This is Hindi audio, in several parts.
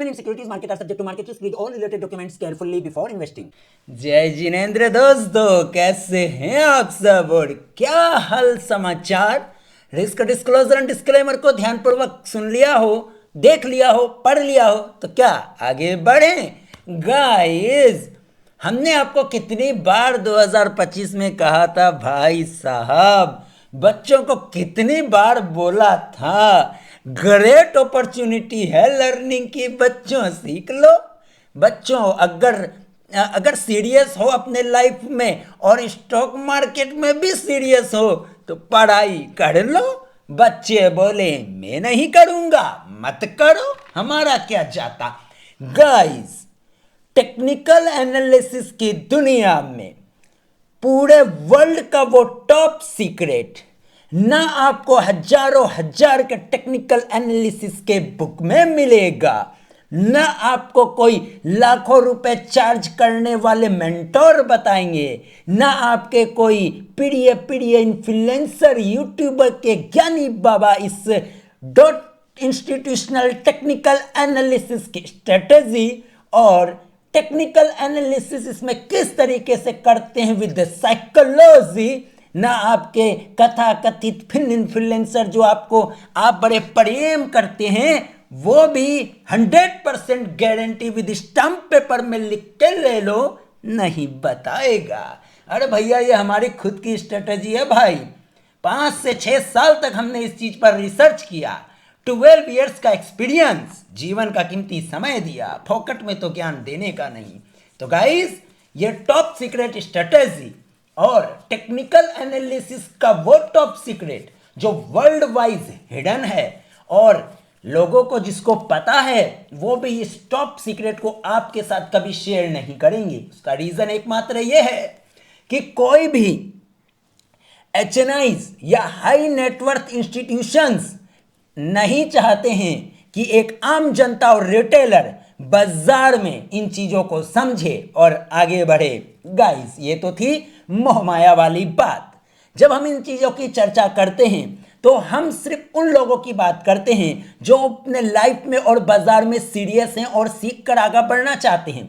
In securities market are subject to market risk. Read all related documents carefully before investing. जय जिनेंद्र दोस्तों, कैसे हैं आप सब और क्या हाल समाचार। रिस्क डिस्क्लोजर एंड डिस्क्लेमर को ध्यानपूर्वक सुन लिया हो, देख लिया हो, पढ़ लिया हो तो क्या आगे बढ़ें। गाइस, हमने आपको कितनी बार 2025 में कहा था भाई साहब, बच्चों को कितनी बार बोला था ग्रेट अपॉर्चुनिटी है लर्निंग की, बच्चों सीख लो। बच्चों अगर सीरियस हो अपने लाइफ में और स्टॉक मार्केट में भी सीरियस हो तो पढ़ाई कर लो। बच्चे बोले मैं नहीं करूंगा, मत करो, हमारा क्या जाता। गाइस, टेक्निकल एनालिसिस की दुनिया में पूरे वर्ल्ड का वो टॉप सीक्रेट ना आपको हजारों हजार के टेक्निकल एनालिसिस के बुक में मिलेगा, ना आपको कोई लाखों रुपए चार्ज करने वाले मेंटोर बताएंगे, ना आपके कोई पीढ़ी इन्फ्लुएंसर यूट्यूबर के ज्ञानी बाबा इस डॉट इंस्टीट्यूशनल टेक्निकल एनालिसिस की स्ट्रेटेजी और टेक्निकल एनालिसिस इसमें किस तरीके से करते हैं विद साइकोलॉजी, ना आपके कथा कथित फिन इन्फ्लुएंसर जो आपको आप बड़े प्रेम करते हैं वो भी 100% गारंटी विद स्टैम्प पेपर में लिख के ले लो नहीं बताएगा। अरे भैया, ये हमारी खुद की स्ट्रेटेजी है भाई। 5 से 6 साल तक हमने इस चीज पर रिसर्च किया, 12 इयर्स का एक्सपीरियंस, जीवन का कीमती समय दिया, फोकट में तो ज्ञान देने का नहीं। तो गाइस, ये टॉप सीक्रेट स्ट्रेटेजी और टेक्निकल एनालिसिस का वो टॉप सीक्रेट जो वर्ल्ड वाइज हिडन है और लोगों को जिसको पता है वो भी इस टॉप सीक्रेट को आपके साथ कभी शेयर नहीं करेंगे। उसका रीजन एकमात्र ये है कि कोई भी एचएनआईज या हाई नेटवर्थ इंस्टीट्यूशंस नहीं चाहते हैं कि एक आम जनता और रिटेलर बाजार में इन चीजों को समझे और आगे बढ़े। गाइस, ये तो थी मोहमाया वाली बात। जब हम इन चीजों की चर्चा करते हैं तो हम सिर्फ उन लोगों की बात करते हैं जो अपने लाइफ में और बाजार में सीरियस हैं और सीख कर आगे बढ़ना चाहते हैं।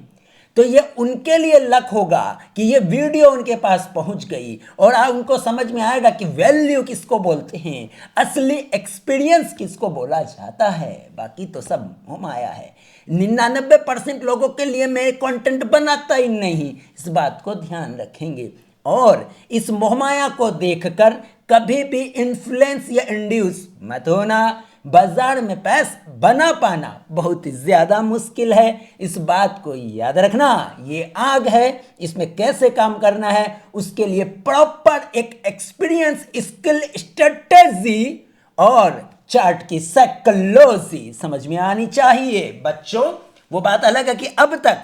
तो ये उनके लिए लक होगा कि ये वीडियो उनके पास पहुंच गई और उनको समझ में आएगा कि वैल्यू किसको बोलते हैं, असली एक्सपीरियंस किसको बोला जाता है। बाकी तो सब मोहमाया है। 99% लोगों के लिए मैं कंटेंट बनाता ही नहीं, इस बात को ध्यान रखेंगे। और इस मोहमाया को देखकर कभी भी इन्फ्लुएंस या इंड्यूस मत होना। बाजार में पैसा बना पाना बहुत ज्यादा मुश्किल है, इस बात को याद रखना। ये आग है, इसमें कैसे काम करना है उसके लिए प्रॉपर एक एक्सपीरियंस, स्किल, स्ट्रेटेजी और चार्ट की साइकोलॉजी समझ में आनी चाहिए। बच्चों, वो बात अलग है कि अब तक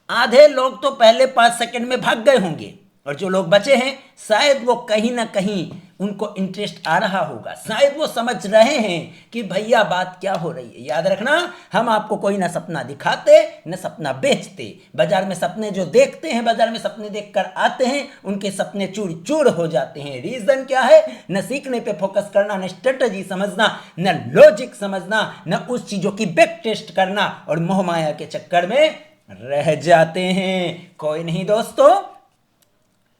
आधे लोग तो पहले 5 सेकंड में भाग गए होंगे और जो लोग बचे हैं शायद वो कहीं ना कहीं उनको इंटरेस्ट आ रहा होगा, शायद वो समझ रहे हैं कि भैया बात क्या हो रही है। याद रखना, हम आपको कोई ना सपना दिखाते न सपना बेचते। बाजार में सपने जो देखते हैं, बाजार में सपने देखकर आते हैं, उनके सपने चूर चूर हो जाते हैं। रीजन क्या है? न सीखने पे फोकस करना, न स्ट्रेटजी समझना, न लॉजिक समझना, न उस चीजों की बैक टेस्ट करना, और मोहमाया के चक्कर में रह जाते हैं। कोई नहीं दोस्तों,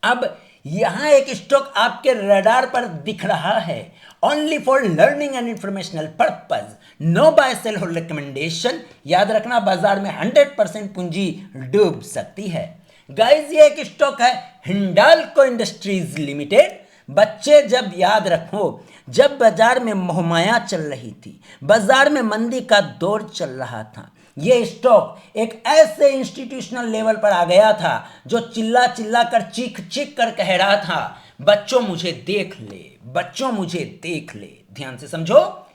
अब यहां एक स्टॉक आपके रडार पर दिख रहा है, only for learning and informational purpose, no buy sell और रिकमेंडेशन। याद रखना, बाजार में 100% पूंजी डूब सकती है। गाइस, ये एक स्टॉक है हिंडाल्को इंडस्ट्रीज लिमिटेड। बच्चे, जब याद रखो, जब बाजार में मोहमाया चल रही थी, बाजार में मंदी का दौर चल रहा था, ये स्टॉक एक ऐसे इंस्टीट्यूशनल लेवल पर आ गया था जो चिल्ला चिल्ला कर, चीख चीख कर कह रहा था, बच्चों मुझे देख ले, बच्चों मुझे देख ले। ध्यान से समझो,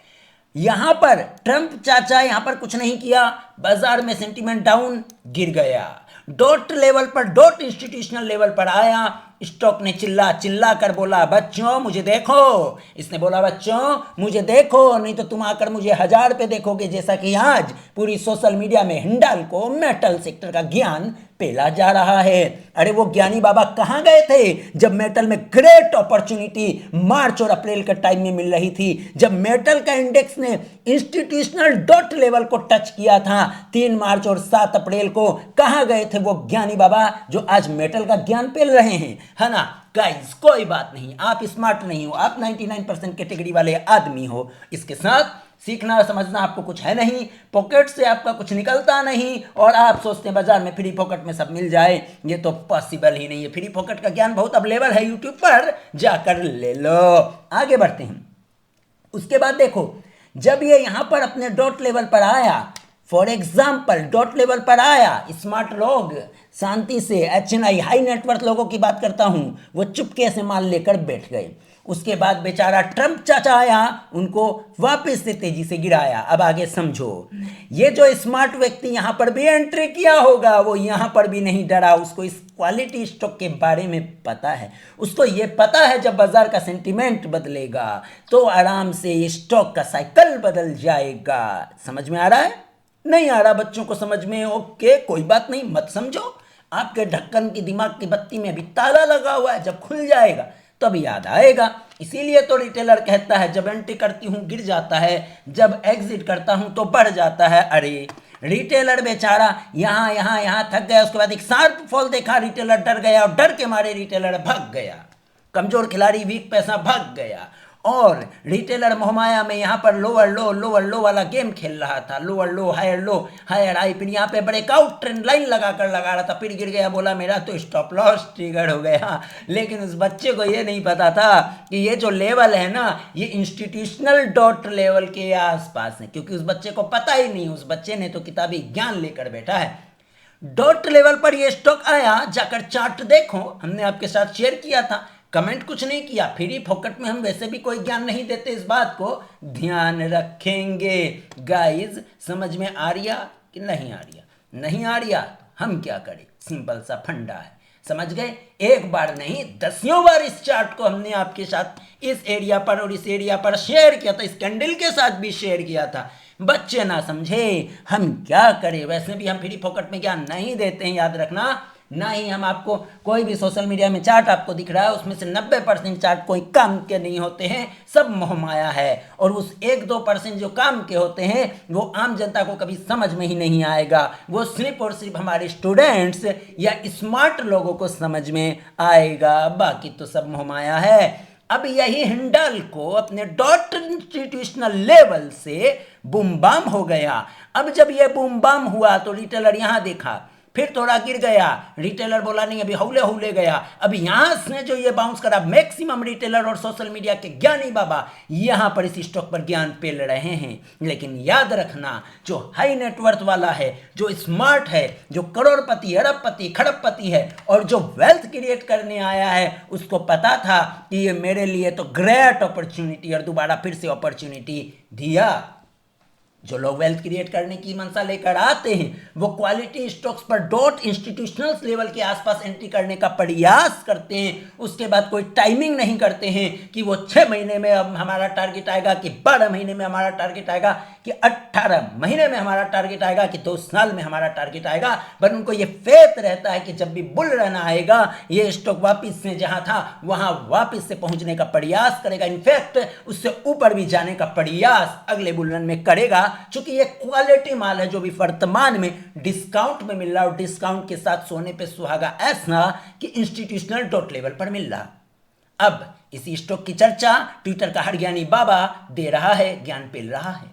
यहां पर ट्रंप चाचा यहां पर कुछ नहीं किया, बाजार में सेंटीमेंट डाउन, गिर गया। डॉट लेवल पर, डॉट इंस्टीट्यूशनल लेवल पर आया, स्टॉक ने चिल्ला चिल्ला कर बोला, बच्चों मुझे देखो। इसने बोला, बच्चों मुझे देखो, नहीं तो तुम आकर मुझे 1000 पे देखोगे। जैसा कि आज पूरी सोशल मीडिया में हिंडाल्को मेटल सेक्टर का ज्ञान पेला जा रहा है। अरे वो ज्ञानी बाबा कहाँ गए थे जब मेटल में ग्रेट अपॉर्चुनिटी मार्च और अप्रैल के टाइम में मिल रही थी, जब मेटल का इंडेक्स ने इंस्टीट्यूशनल डॉट लेवल को टच किया था 3 मार्च और 7 अप्रैल को। कहाँ गए थे वो ज्ञानी बाबा जो आज मेटल का ज्ञान पेल रहे हैं, है ना। गाइस कोई बात नहीं, आप स्मार्ट नहीं हो, आप 99% कैटेगरी वाले आदमी हो। इसके साथ सीखना समझना आपको कुछ है नहीं, पॉकेट से आपका कुछ निकलता नहीं, और आप सोचते हैं बाजार में फ्री पॉकेट में सब मिल जाए। ये तो पॉसिबल ही नहीं है। फ्री पॉकेट का ज्ञान बहुत अवेलेबल है, यूट्यूब पर जाकर ले लो। आगे बढ़ते हैं। उसके बाद देखो, जब ये यहां पर अपने डॉट लेवल पर आया, फॉर एग्जाम्पल डॉट लेवल पर आया, स्मार्ट लोग शांति से, HNI हाई नेटवर्थ लोगों की बात करता हूं, वो चुपके से माल लेकर बैठ गए। उसके बाद बेचारा ट्रम्प चाचा आया, उनको वापस से तेजी से गिराया। अब आगे समझो, ये जो स्मार्ट व्यक्ति यहां पर भी एंट्री किया होगा, वो यहां पर भी नहीं डरा। उसको इस क्वालिटी स्टॉक के बारे में पता है। उसको ये पता है जब बाजार का सेंटीमेंट बदलेगा तो आराम से ये स्टॉक का साइकिल बदल जाएगा। समझ में आ रहा है? नहीं आ रहा बच्चों को समझ में? ओके, कोई बात नहीं, मत समझो। आपके ढक्कन की दिमाग की बत्ती में अभी ताला लगा हुआ है, जब खुल जाएगा तब याद आएगा। इसीलिए तो रिटेलर कहता है, जब एंट्री करती हूं गिर जाता है, जब एग्जिट करता हूं तो बढ़ जाता है। अरे रिटेलर बेचारा यहां थक गया। उसके बाद एक शार्प फॉल देखा, रिटेलर डर गया, और डर के मारे रिटेलर भाग गया। कमजोर खिलाड़ी वीक पैसा भाग गया, और रिटेलर मोहमाया में यहाँ पर लोअर लो वाला गेम खेल रहा था। लोअर लो हायर हाई, फिर यहाँ पे ब्रेकआउट ट्रेंड लाइन लगा रहा था, फिर गिर गया, बोला मेरा तो स्टॉप लॉस ट्रिगर हो गया। लेकिन उस बच्चे को ये नहीं पता था कि ये जो लेवल है ना, ये इंस्टीट्यूशनल डॉट लेवल के आसपास है, क्योंकि उस बच्चे को पता ही नहीं। उस बच्चे ने तो किताबी ज्ञान लेकर बैठा है। डॉट लेवल पर ये स्टॉक आया, जाकर चार्ट देखो, हमने आपके साथ शेयर किया था, कमेंट कुछ नहीं किया। फ्री फोकट में हम वैसे भी कोई ज्ञान नहीं देते, इस बात को ध्यान रखेंगे। गाइस समझ में आ रहा कि नहीं आ रहा? नहीं आ रहा हम क्या करें? सिंपल सा फंडा है, समझ गए? एक बार नहीं, 10 बार इस चार्ट को हमने आपके साथ इस एरिया पर और इस एरिया पर शेयर किया था, इस कैंडल के साथ भी शेयर किया था। बच्चे ना समझे, हम क्या करें? वैसे भी हम फ्री फोकट में ज्ञान नहीं देते हैं, याद रखना। ना ही हम आपको कोई भी सोशल मीडिया में चार्ट आपको दिख रहा है, उसमें से 90% चार्ट कोई काम के नहीं होते हैं, सब मोहमाया है। और उस 1-2% जो काम के होते हैं वो आम जनता को कभी समझ में ही नहीं आएगा। वो सिर्फ और सिर्फ हमारे स्टूडेंट्स या स्मार्ट लोगों को समझ में आएगा, बाकी तो सब मोहमाया है। अब यही हिंडाल्को अपने डॉट इंस्टीट्यूशनल लेवल से बूम बाम हो गया। अब जब ये बूम बाम हुआ तो रिटेलर यहां देखा, फिर थोड़ा गिर गया, रिटेलर बोला नहीं अभी हौले गया। अब यहां से जो ये बाउंस करा, मैक्सिमम रिटेलर और सोशल मीडिया के ज्ञानी बाबा यहां पर इस स्टॉक पर ज्ञान पेल रहे हैं। लेकिन याद रखना, जो हाई नेटवर्थ वाला है, जो स्मार्ट है, जो करोड़पति, अरबपति, खरबपति है और जो वेल्थ क्रिएट करने आया है, उसको पता था कि ये मेरे लिए तो ग्रेट अपॉर्चुनिटी, और दोबारा फिर से अपॉर्चुनिटी दिया। जो लोग वेल्थ क्रिएट करने की मंशा लेकर आते हैं, वो क्वालिटी स्टॉक्स पर डॉट इंस्टीट्यूशनल लेवल के आसपास एंट्री करने का प्रयास करते हैं। उसके बाद कोई टाइमिंग नहीं करते हैं कि वो 6 महीने में अब हमारा टारगेट आएगा, कि 12 महीने में हमारा टारगेट आएगा, कि 18 महीने में हमारा टारगेट आएगा, कि 2 साल में हमारा टारगेट आएगा। पर उनको ये फेथ रहता है कि जब भी बुल रन आएगा, ये स्टॉक वापिस से जहां था वहां वापिस से पहुंचने का प्रयास करेगा। इनफैक्ट उससे ऊपर भी जाने का प्रयास अगले बुल रन में करेगा, क्योंकि ये क्वालिटी माल है जो भी वर्तमान में डिस्काउंट में मिल रहा है, और डिस्काउंट के साथ सोने पे सुहागा ऐसा कि इंस्टीट्यूशनल डॉट लेवल पर मिल रहा। अब इसी स्टॉक की चर्चा ट्विटर का हर ज्ञानी बाबा दे रहा है, ज्ञान पेल रहा है।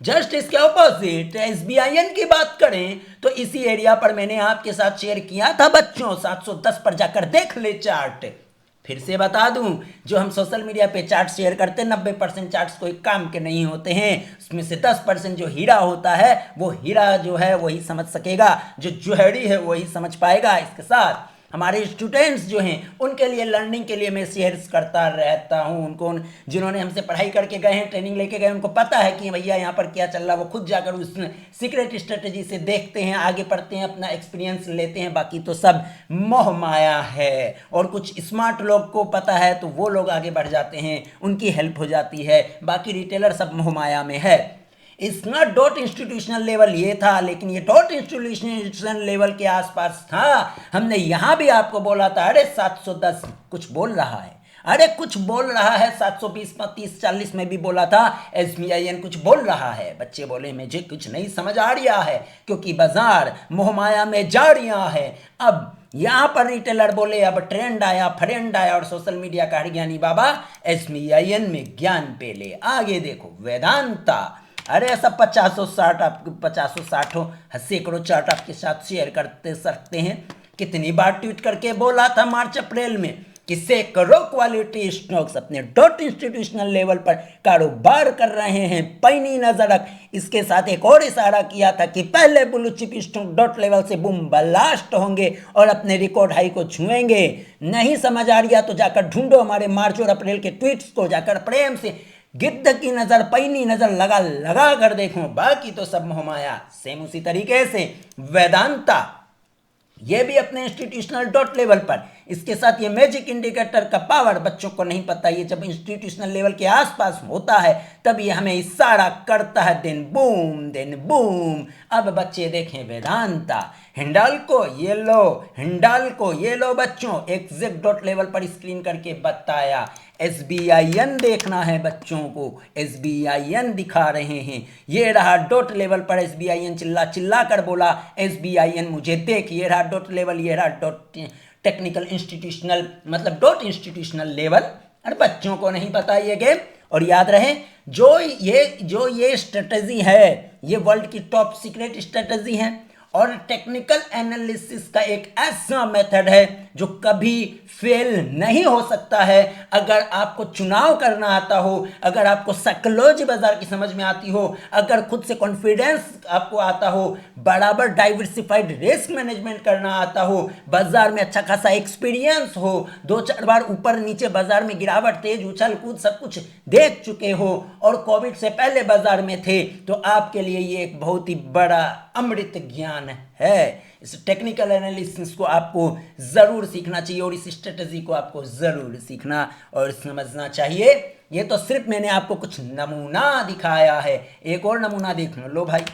जस्ट इसके ऑपोजिट SBIN की बात करें तो इसी एरिया पर मैंने आपके साथ शेयर किया था बच्चों, 710 पर जाकर देख ले चार्ट। फिर से बता दूं, जो हम सोशल मीडिया पे चार्ट शेयर करते हैं, 90% चार्ट्स कोई काम के नहीं होते हैं। उसमें से 10% जो हीरा होता है, वो हीरा जो है वही समझ सकेगा, जो जुहड़ी है वही समझ पाएगा। इसके साथ हमारे स्टूडेंट्स जो हैं उनके लिए लर्निंग के लिए मैं शेयर्स करता रहता हूं। उनको जिन्होंने हमसे पढ़ाई करके गए हैं, ट्रेनिंग लेके गए, उनको पता है कि भैया यहाँ पर क्या चल रहा है। वो खुद जाकर उस सीक्रेट स्ट्रेटजी से देखते हैं, आगे पढ़ते हैं, अपना एक्सपीरियंस लेते हैं। बाकी तो सब मोह माया है। और कुछ स्मार्ट लोग को पता है तो वो लोग आगे बढ़ जाते हैं, उनकी हेल्प हो जाती है। बाकी रिटेलर सब मोह माया में है। It's not dot institutional level ये था, लेकिन ये डॉट इंस्टीट्यूशनल लेवल के आसपास था। हमने यहां भी आपको बोला था अरे 710 कुछ बोल रहा है, अरे कुछ बोल रहा है। 720 30 40 में भी बोला था। SBIN कुछ बोल रहा है। बच्चे बोले मुझे कुछ नहीं समझ आ रहा है, क्योंकि बाजार मोहमाया में जा रहा है। अब यहां पर रिटेलर बोले अब ट्रेंड आया, फ्रेंड आया और सोशल मीडिया का ज्ञानी बाबा SBIN में ज्ञान पे ले। आगे देखो वेदांता, अरे ऐसा 50-60 आपको 50-60 सैकड़ों चार्ट आपके साथ शेयर करते सकते हैं। कितनी बार ट्वीट करके बोला था मार्च अप्रैल में कि सैकड़ों क्वालिटी स्टॉक्स अपने डॉट इंस्टीट्यूशनल लेवल पर कारोबार कर रहे हैं, पैनी नजर रख। इसके साथ एक और इशारा किया था कि पहले blue chip stock dot level से बूम ब्लास्ट होंगे और अपने रिकॉर्ड हाई को छुएंगे। नहीं समझ आ रहा तो जाकर ढूंढो हमारे मार्च और अप्रैल के ट्वीट्स को, जाकर प्रेम से गिद्ध की नजर, पैनी नजर लगा लगा कर देखो। बाकी तो सब मोहमाया। सेम उसी तरीके से वेदांता ये भी अपने इंस्टीट्यूशनल डॉट लेवल पर, इसके साथ ये मैजिक इंडिकेटर का पावर बच्चों को नहीं पता। ये जब इंस्टीट्यूशनल लेवल के आसपास होता है तब ये हमें इशारा करता है, देन बूम। अब बच्चे देखें वेदांता, हिंडाल्को ये लो बच्चों, एग्जैक्ट डॉट लेवल पर स्क्रीन करके बताया। SBIN देखना है बच्चों को, SBIN दिखा रहे हैं। ये रहा डॉट लेवल पर SBIN चिल्ला कर बोला SBIN मुझे देख। ये रहा डॉट लेवल, ये रहा डॉट टेक्निकल इंस्टीट्यूशनल, मतलब डॉट इंस्टीट्यूशनल लेवल। अरे बच्चों को नहीं पता ये गेम। और याद रहे जो ये स्ट्रेटजी है ये वर्ल्ड की टॉप सीक्रेट स्ट्रेटजी है और टेक्निकल एनालिसिस का एक ऐसा मेथड है जो कभी फेल नहीं हो सकता है। अगर आपको चुनाव करना आता हो, अगर आपको साइकोलॉजी बाजार की समझ में आती हो, अगर खुद से कॉन्फिडेंस आपको आता हो, बराबर डाइवर्सिफाइड रिस्क मैनेजमेंट करना आता हो, बाजार में अच्छा खासा एक्सपीरियंस हो, 2-4 बार ऊपर नीचे बाजार में गिरावट, तेज उछल कूद सब कुछ देख चुके हो और कोविड से पहले बाजार में थे, तो आपके लिए ये एक बहुत ही बड़ा अमृत ज्ञान है। इस टेक्निकल एनालिसिस को आपको जरूर सीखना चाहिए और इस स्ट्रेटजी को आपको जरूर सीखना और समझना चाहिए। ये तो सिर्फ मैंने आपको कुछ नमूना दिखाया है। एक और नमूना देख लो भाई,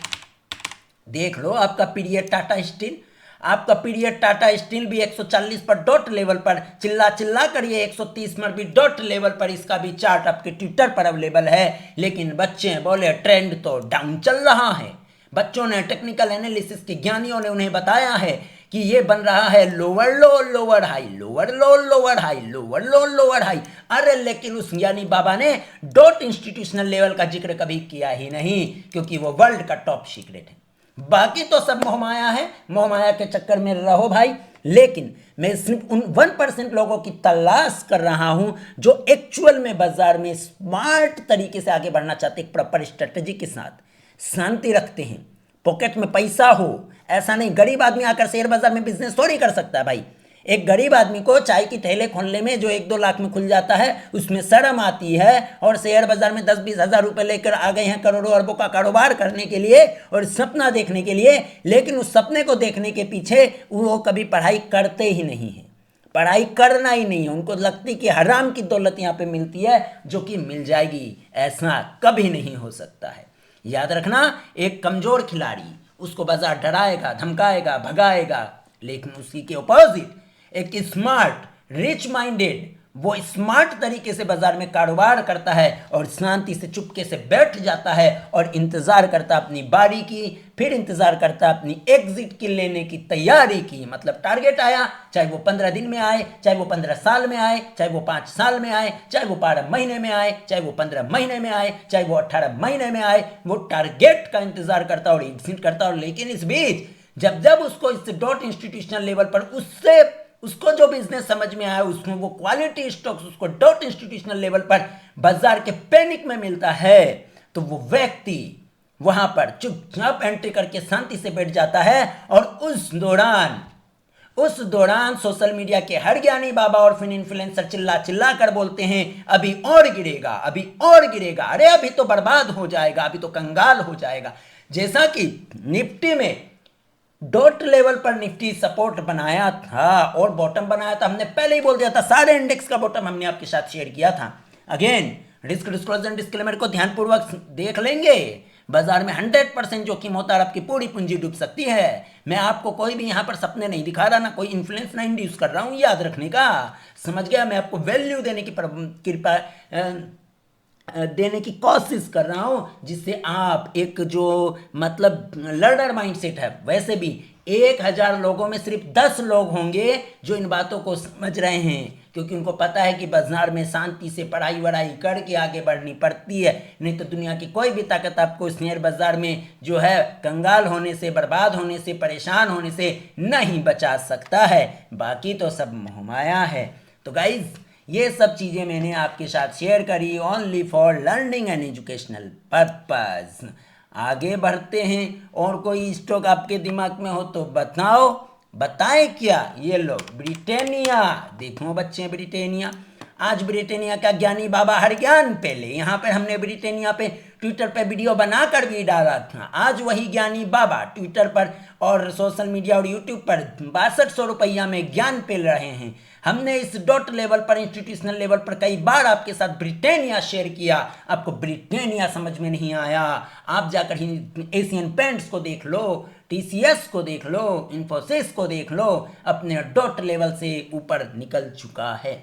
देख लो आपका पीरियड टाटा स्टील। आपका पीरियड टाटा स्टील भी 140 पर डॉट लेवल पर चिल्ला कर ये 130 पर भी डॉट लेवल पर, इसका भी चार्ट आपके ट्विटर पर अवेलेबल है। लेकिन बच्चे बोले ट्रेंड तो डाउन चल रहा है। बच्चों ने, टेक्निकल एनालिसिस के ज्ञानियों ने उन्हें बताया है कि ये बन रहा है लोअर लो लोअर हाई, लोअर लो लोअर हाई, लोअर लो लोअर हाई। अरे लेकिन उस ज्ञानी बाबा ने डॉट इंस्टीट्यूशनल लेवल का जिक्र कभी किया ही नहीं, क्योंकि वो वर्ल्ड का टॉप सीक्रेट है। बाकी तो सब मोहमाया है। मोहमाया के चक्कर में रहो भाई। लेकिन मैं सिर्फ उन 1% लोगों की तलाश कर रहा हूं जो एक्चुअल में बाजार में स्मार्ट तरीके से आगे बढ़ना चाहते, एक प्रॉपर स्ट्रेटजी के साथ, शांति रखते हैं, पॉकेट में पैसा हो। ऐसा नहीं गरीब आदमी आकर शेयर बाजार में बिजनेस थोड़ी कर सकता है भाई। एक गरीब आदमी को चाय की ठेले खोलने में जो 1-2 लाख में खुल जाता है उसमें शर्म आती है, और शेयर बाजार में 10-20 हज़ार रुपए लेकर आ गए हैं करोड़ों अरबों का कारोबार करने के लिए और सपना देखने के लिए। लेकिन उस सपने को देखने के पीछे वो कभी पढ़ाई करते ही नहीं है, पढ़ाई करना ही नहीं है। उनको लगती कि हराम की दौलत यहाँ पे मिलती है जो कि मिल जाएगी, ऐसा कभी नहीं हो सकता है। याद रखना, एक कमजोर खिलाड़ी उसको बाजार डराएगा, धमकाएगा, भगाएगा, लेकिन उसी के ऑपोजिट एक स्मार्ट रिच माइंडेड वो स्मार्ट तरीके से बाजार में कारोबार करता है और शांति से चुपके से बैठ जाता है और इंतजार करता अपनी बारी की, फिर इंतजार करता अपनी एग्जिट की, लेने की तैयारी की। मतलब टारगेट आया, चाहे वो 15 दिन में आए, चाहे वो 15 साल में आए, चाहे वो 5 साल में आए, चाहे वो 12 महीने में आए, चाहे वो 15 महीने में आए, चाहे वो 18 महीने में आए, वो टारगेट का इंतजार करता और एग्जिट करता। और लेकिन इस बीच जब जब उसको इस डॉट इंस्टीट्यूशनल लेवल पर उसको जो बिजनेस समझ में आया, उसमें वो क्वालिटी स्टॉक्स उसको डॉट इंस्टीट्यूशनल लेवल पर बाजार के पैनिक में मिलता है, तो वो व्यक्ति वहां पर चुपचाप एंट्री करके शांति से बैठ जाता है और उस दौरान उस दौरान सोशल मीडिया के हर ज्ञानी बाबा और फिर इन्फ्लुएंसर चिल्ला चिल्ला कर बोलते हैं अभी और गिरेगा, अभी और गिरेगा, अरे अभी तो बर्बाद हो जाएगा, अभी तो कंगाल हो जाएगा। जैसा कि निफ्टी में डॉट लेवल पर निफ्टी सपोर्ट बनाया था और बॉटम बनाया था, हमने पहले ही बोल दिया था, सारे इंडेक्स का बॉटम हमने आपके साथ शेयर किया था। अगेन रिस्क डिस्क्लोजर डिस्क्लेमर को ध्यानपूर्वक देख लेंगे। बाजार में 100% जोखिम होता है और आपकी पूरी पूंजी डूब सकती है। मैं आपको कोई भी यहाँ पर सपने नहीं दिखा रहा, ना कोई इन्फ्लुएंस ना इंड्यूस कर रहा हूँ, याद रखने का, समझ गया। मैं आपको वैल्यू देने की कृपा देने की कोशिश कर रहा हूं, जिससे आप एक जो मतलब लर्नर माइंडसेट है, वैसे भी 1000 लोगों में सिर्फ 10 लोग होंगे जो इन बातों को समझ रहे हैं, क्योंकि उनको पता है कि बाजार में शांति से पढ़ाई वढ़ाई करके आगे बढ़नी पड़ती है। नहीं तो दुनिया की कोई भी ताकत आपको शेयर बाजार में जो है कंगाल होने से, बर्बाद होने से, परेशान होने से नहीं बचा सकता है। बाकी तो सब मोहमाया है। तो गाइज ये सब चीज़ें मैंने आपके साथ शेयर करी only for learning and educational purpose. आगे बढ़ते हैं। और कोई स्टॉक आपके दिमाग में हो तो बताओ, बताएं क्या। ये लो ब्रिटानिया, देखो बच्चे ब्रिटानिया। आज ब्रिटानिया का ज्ञानी बाबा हर ज्ञान पहले, यहाँ पर हमने ब्रिटानिया पे ट्विटर पे वीडियो बनाकर भी डाला था। आज वही ज्ञानी बाबा ट्विटर पर और सोशल मीडिया और यूट्यूब पर 6200 रुपया में ज्ञान पेल रहे हैं। हमने इस डॉट लेवल पर, इंस्टीट्यूशनल लेवल पर कई बार आपके साथ ब्रिटानिया शेयर किया। आपको ब्रिटानिया समझ में नहीं आया, आप जाकर ही एशियन पेंट्स को देख लो, टीसीएस को देख लो, इन्फोसिस को देख लो, अपने डॉट लेवल से ऊपर निकल चुका है।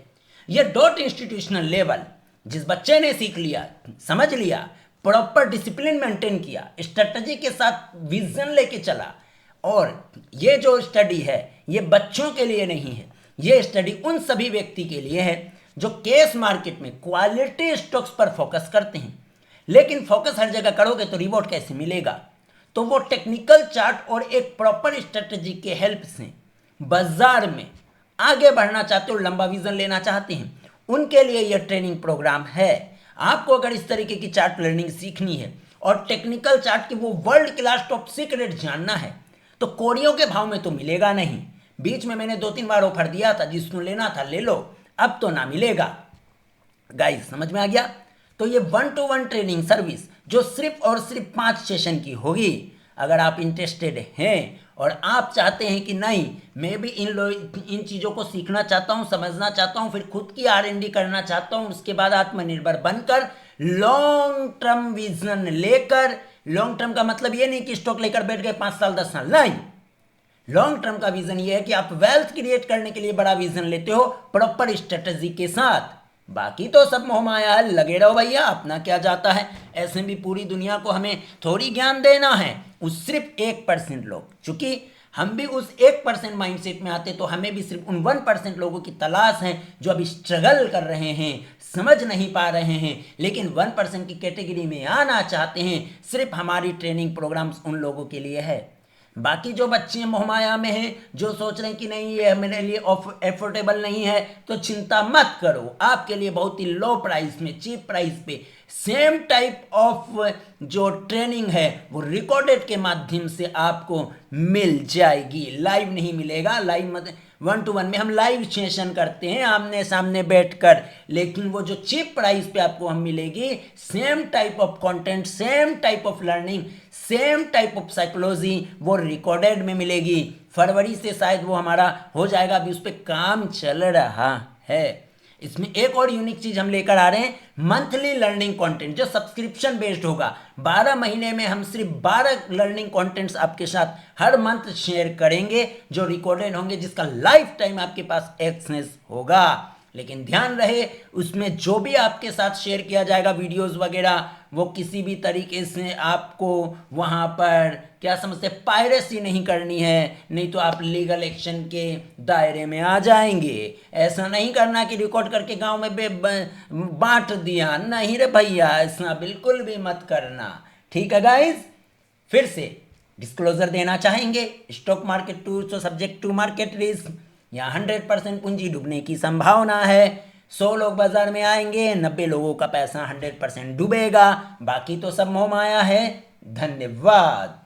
ये डॉट इंस्टीट्यूशनल लेवल जिस बच्चे ने सीख लिया, समझ लिया, प्रॉपर डिसिप्लिन मेंटेन किया, स्ट्रेटजी के साथ विजन लेके चला, और ये जो स्टडी है ये बच्चों के लिए नहीं है, ये स्टडी उन सभी व्यक्ति के लिए है जो कैश मार्केट में क्वालिटी स्टॉक्स पर फोकस करते हैं। लेकिन फोकस हर जगह करोगे तो रिवॉर्ड कैसे मिलेगा? तो वो टेक्निकल चार्ट और एक प्रॉपर स्ट्रेटजी के हेल्प से बाजार में आगे बढ़ना चाहते हो, लंबा विजन लेना चाहते हैं, उनके लिए यह ट्रेनिंग प्रोग्राम है। आपको अगर इस तरीके की चार्ट लर्निंग सीखनी है और टेक्निकल चार्ट की वो वर्ल्ड क्लास टॉप सीक्रेट जानना है, तो कोड़ियों के भाव में तो मिलेगा नहीं। बीच में मैंने 2-3 बार ऑफर दिया था, जिसको लेना था ले लो, अब तो ना मिलेगा। गाइस समझ में आ गया? तो ये 1-to-1 ट्रेनिंग सर्विस जो सिर्फ और सिर्फ 5 सेशन की होगी। अगर आप इंटरेस्टेड हैं और आप चाहते हैं कि नहीं मैं भी इन चीज़ों को सीखना चाहता हूँ, समझना चाहता हूँ, फिर खुद की R&D करना चाहता हूँ, उसके बाद आत्मनिर्भर बनकर लॉन्ग टर्म विजन लेकर, लॉन्ग टर्म का मतलब ये नहीं कि स्टॉक लेकर बैठ गए 5 साल 10 साल, नहीं। लॉन्ग टर्म का विजन ये है कि आप वेल्थ क्रिएट करने के लिए बड़ा विजन लेते हो प्रॉपर स्ट्रेटजी के साथ। बाकी तो सब मोहमाया है, लगे रहो भैया, अपना क्या जाता है। ऐसे भी पूरी दुनिया को हमें थोड़ी ज्ञान देना है, उस सिर्फ 1% लोग, चूंकि हम भी उस 1% माइंडसेट में आते तो हमें भी सिर्फ उन 1% लोगों की तलाश है जो अभी स्ट्रगल कर रहे हैं, समझ नहीं पा रहे हैं, लेकिन 1% की कैटेगरी में आना चाहते हैं। सिर्फ हमारी ट्रेनिंग प्रोग्राम्स उन लोगों के लिए है। बाकी जो बच्चे मोहमाया में हैं, जो सोच रहे हैं कि नहीं ये मेरे लिए एफोर्डेबल नहीं है, तो चिंता मत करो, आपके लिए बहुत ही लो प्राइस में, चीप प्राइस पे सेम टाइप ऑफ जो ट्रेनिंग है वो रिकॉर्डेड के माध्यम से आपको मिल जाएगी। लाइव नहीं मिलेगा, लाइव मतलब 1-to-1 में हम लाइव सेशन करते हैं आमने सामने बैठकर, लेकिन वो जो चीप प्राइस पे आपको हम मिलेगी, same type of content, same type of learning, same type of psychology, वो रिकॉर्डेड में मिलेगी। फरवरी से शायद वो हमारा हो जाएगा, अभी उस पर काम चल रहा है। इसमें एक और यूनिक चीज हम लेकर आ रहे हैं, मंथली लर्निंग कंटेंट जो सब्सक्रिप्शन बेस्ड होगा। 12 महीने में हम सिर्फ 12 लर्निंग कंटेंट्स आपके साथ हर मंथ शेयर करेंगे जो रिकॉर्डेड होंगे, जिसका लाइफ टाइम आपके पास एक्सेस होगा। लेकिन ध्यान रहे उसमें जो भी आपके साथ शेयर किया जाएगा वीडियोस वगैरह, वो किसी भी तरीके से आपको वहाँ पर क्या समझते हैं, पायरेसी नहीं करनी है, नहीं तो आप लीगल एक्शन के दायरे में आ जाएंगे। ऐसा नहीं करना कि रिकॉर्ड करके गांव में बांट दिया, नहीं रे भैया, ऐसा बिल्कुल भी मत करना, ठीक है गाइज। फिर से डिस्क्लोजर देना चाहेंगे, स्टॉक मार्केट टू तो सब्जेक्ट टू मार्केट रिस्क, यहाँ 100% पूंजी डूबने की संभावना है। 100 लोग बाजार में आएंगे, 90 लोगों का पैसा 100% डूबेगा, बाकी तो सब मोह माया है। धन्यवाद।